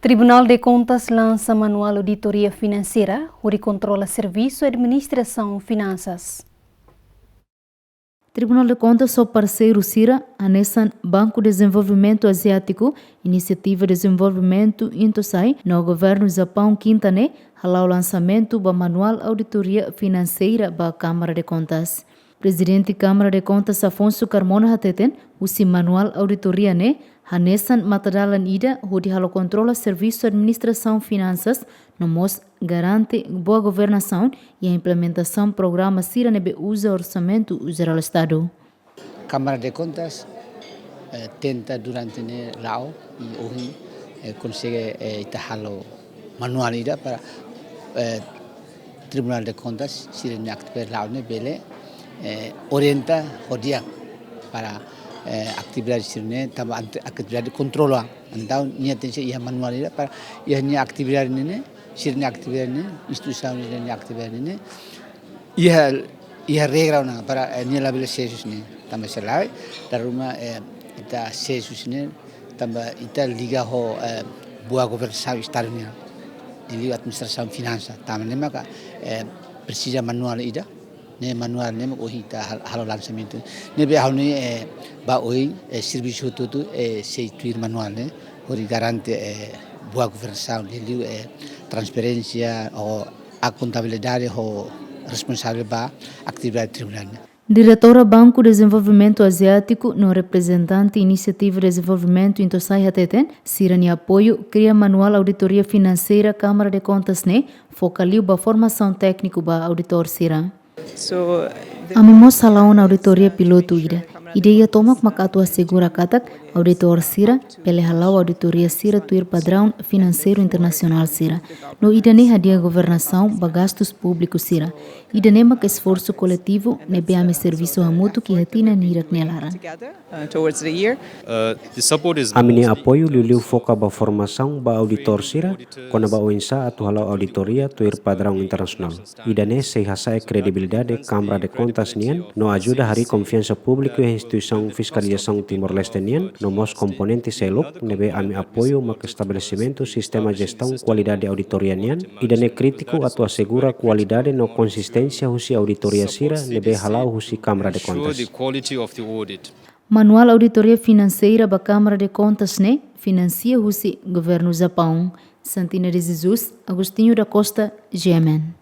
Tribunal de Contas lança manual auditoria financeira, onde controla serviço, administração e finanças. Tribunal de Contas seu parceiro CIRA, anesan Banco de Desenvolvimento Asiático, Iniciativa de Desenvolvimento Intosai, no governo Japão Quintane, halau lançamento do manual auditoria financeira da Câmara de Contas. Presidente Câmara de Contas Afonso Carmona Hateten, usi manual auditoria ne, hanesan matadalan ida, onde halo controla serviço, administração finanças, nomos garante boa governação e a implementação do programa CIRA nebe usa orçamento geral Estado. Câmara de Contas tenta durante o lao e hoje consegue halo manual ida para Tribunal de Contas CIRA ne activar lao ne bele orienta hodia para atividade sirne tambah atividade controla então nia tense ia manual ida para ia nia atividade ne sirne atividade ne instituição ne atividade ne ia regra na para nia label sesus ne tambah selai dari rumah ita sesus ne tambah ita liga ho boa governação externa di administração finança tambah ne maka precisa manual ida ne manual ne ko hita halo lançamento ne be hauni ba oi serviço tudo sei tuir manual ne ori garante boa governação de transparência ou a contabilidade ou responsável ba atividade tribunal. Diretora Banco de Desenvolvimento Asiático, no representante Iniciativa de Desenvolvimento Intosai Hateten, Sirani apoio, cria manual auditoria financeira Câmara de Contas ne, focaliu ba formação técnico ba auditor Sira. Amimos salaon auditoria piloto ida. Ideia tomak makatua segura katak auditor Sira, pele halau auditoria Sira tuir padrão financeiro internacional Sira. No ida ne hadia governação ba gastos públicos Sira. Ida ne mak esforço coletivo ne beame serviço hamutu ki hatina nirak nelara. Amini apoio liu foca ba formação ba auditor Sira, kona ba oinsa atu halau auditoria tuir padrão internacional. Ida ne sei hasa credibilidade Câmara de Contas nian, no ajuda hari confiança público e instituição fiscalização Timor-Leste nian, no mos componente selok, nebe ami apoio mak estabelecimento sistema gestão qualidade auditoria nian, ida ne crítico atu assegura qualidade no consistência husi auditoria Sira, nebe halau husi Câmara de Contas. Manual auditoria financeira ba Câmara de Contas ne, financia husi governo Japão. Santina de Jesus, Agostinho da Costa, Gemen.